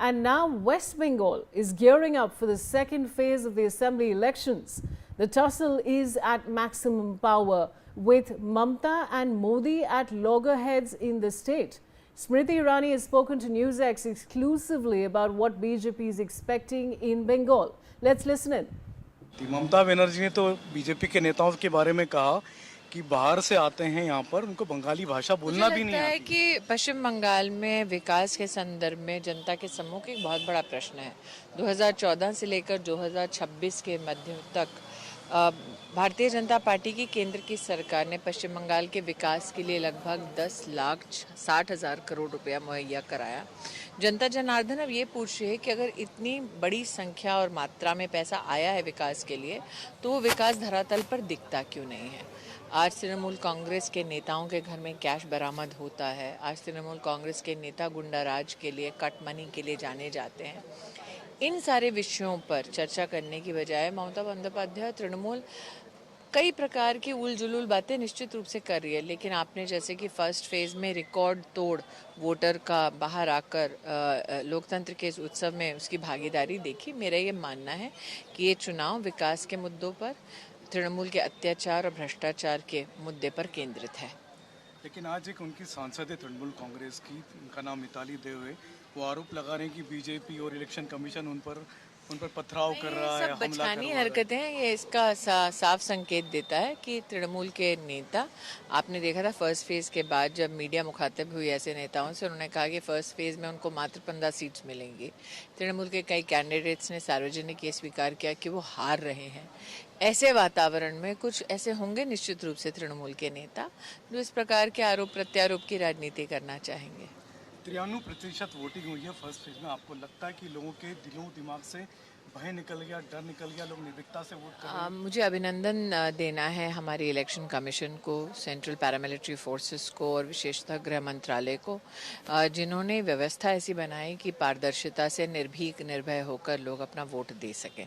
And now West Bengal is gearing up for the second phase of the assembly elections. The tussle is at maximum power, with Mamta and Modi at loggerheads in the state. Smriti Irani has spoken to NewsX exclusively about what BJP is expecting in Bengal. Let's listen in. Mamata Banerjee ने तो BJP के नेताओं के बारे में कहा कि बाहर से आते हैं यहाँ पर, उनको बंगाली भाषा बोलना भी नहीं आती। है कि पश्चिम बंगाल में विकास के संदर्भ में जनता के सम्मुख एक बहुत बड़ा प्रश्न है। 2014 से लेकर 2026 के मध्य तक भारतीय जनता पार्टी की केंद्र की सरकार ने पश्चिम बंगाल के विकास के लिए लगभग 10,60,000 करोड़ रुपया मुहैया कराया। जनता जनार्दन अब ये पूछ रही है कि अगर इतनी बड़ी संख्या और मात्रा में पैसा आया है विकास के लिए, तो वो विकास धरातल पर दिखता क्यों नहीं है। आज तृणमूल कांग्रेस के नेताओं के घर में कैश बरामद होता है। आज तृणमूल कांग्रेस के नेता गुंडा राज के लिए, कट मनी के लिए जाने जाते हैं। इन सारे विषयों पर चर्चा करने की बजाय ममता बंदोपाध्याय तृणमूल कई प्रकार की उलझुल बातें निश्चित रूप से कर रही है, लेकिन आपने जैसे कि फर्स्ट फेज में रिकॉर्ड तोड़ वोटर का बाहर आकर लोकतंत्र के इस उत्सव में उसकी भागीदारी देखी। मेरा ये मानना है कि ये चुनाव विकास के मुद्दों पर, तृणमूल के अत्याचार और भ्रष्टाचार के मुद्दे पर केंद्रित है। लेकिन आज एक उनकी सांसद है तृणमूल कांग्रेस की, उनका नाम मिताली देव है, वो आरोप लगा रहे हैं कि बीजेपी और इलेक्शन कमीशन उन पर पथराव कर रहा है, सब बचकानी हरकतें हैं। ये इसका साफ संकेत देता है कि तृणमूल के नेता, आपने देखा था फर्स्ट फेज के बाद जब मीडिया मुखातिब हुई ऐसे नेताओं से, उन्होंने कहा कि फर्स्ट फेज में उनको मात्र 15 सीट्स मिलेंगी। तृणमूल के कई कैंडिडेट्स ने सार्वजनिक ये स्वीकार किया कि वो हार रहे हैं। ऐसे वातावरण में कुछ ऐसे होंगे निश्चित रूप से तृणमूल के नेता जो इस प्रकार के आरोप प्रत्यारोप की राजनीति करना चाहेंगे। 93% वोटिंग हुई है फर्स्ट फेज में। आपको लगता है कि लोगों के दिलों दिमाग से भय निकल गया, डर निकल गया, लोग निर्भीकता से वोट कर रहे हैं? मुझे अभिनंदन देना है हमारी इलेक्शन कमीशन को, सेंट्रल पैरामिलिट्री फोर्सेस को और विशेषतः गृह मंत्रालय को, जिन्होंने व्यवस्था ऐसी बनाई कि पारदर्शिता से निर्भीक निर्भय होकर लोग अपना वोट दे सकें।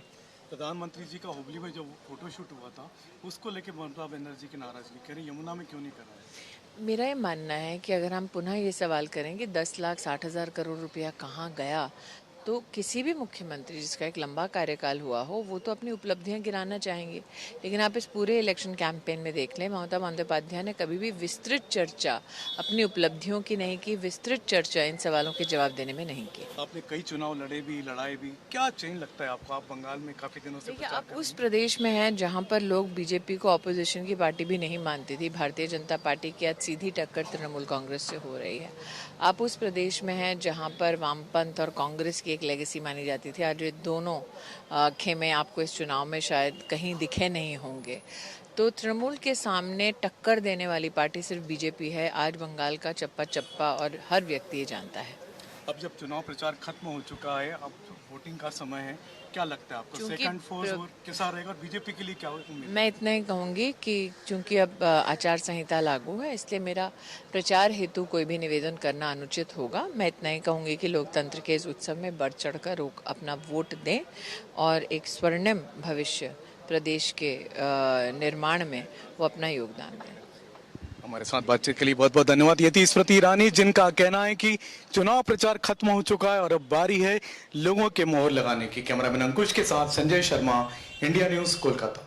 प्रधानमंत्री जी का हुबली में जो फोटोशूट हुआ था, उसको लेकर ममता बनर्जी की नाराजगी, कह रही यमुना में क्यों नहीं कर रहा है? मेरा ये मानना है कि अगर हम पुनः ये सवाल करें कि 10,60,000 करोड़ रुपया कहाँ गया, तो किसी भी मुख्यमंत्री जिसका एक लंबा कार्यकाल हुआ हो, वो तो अपनी उपलब्धियां गिनाना चाहेंगे। लेकिन आप इस पूरे इलेक्शन कैंपेन में देख लें, ममता बंदोपाध्याय ने कभी भी विस्तृत चर्चा अपनी उपलब्धियों की नहीं की, विस्तृत चर्चा इन सवालों के जवाब देने में नहीं की। आपने कई चुनाव लड़ाए भी, क्या चेंज लगता है आपको? आप बंगाल में काफी दिनों से देखिए, आप उस प्रदेश में हैं जहां पर लोग बीजेपी को ऑपोजिशन की पार्टी भी नहीं मानती थी। भारतीय जनता पार्टी की आज सीधी टक्कर तृणमूल कांग्रेस से हो रही है। आप उस प्रदेश में हैं जहां पर वामपंथ और कांग्रेस की एक लेगेसी मानी जाती थी। आज ये दोनों खेमे आपको इस चुनाव में शायद कहीं दिखे नहीं होंगे। तो तृणमूल के सामने टक्कर देने वाली पार्टी सिर्फ बीजेपी है। आज बंगाल का चप्पा चप्पा और हर व्यक्ति ये जानता है। अब जब चुनाव प्रचार खत्म हो चुका है, अब वोटिंग का समय है, क्या लगता है आपको सेकंड फोर्स कैसा रहेगा और बीजेपी के लिए क्या उम्मीद? मैं इतना ही कहूँगी कि चूंकि अब आचार संहिता लागू है, इसलिए मेरा प्रचार हेतु कोई भी निवेदन करना अनुचित होगा। मैं इतना ही कहूँगी कि लोकतंत्र के इस उत्सव में बढ़ चढ़कर अपना वोट दें और एक स्वर्णिम भविष्य प्रदेश के निर्माण में वो अपना योगदान दें। हमारे साथ बातचीत के लिए बहुत बहुत धन्यवाद। ये थी स्मृति ईरानी, जिनका कहना है कि चुनाव प्रचार खत्म हो चुका है और अब बारी है लोगों के मोहर लगाने की। कैमरामैन अंकुश के साथ संजय शर्मा, इंडिया न्यूज, कोलकाता।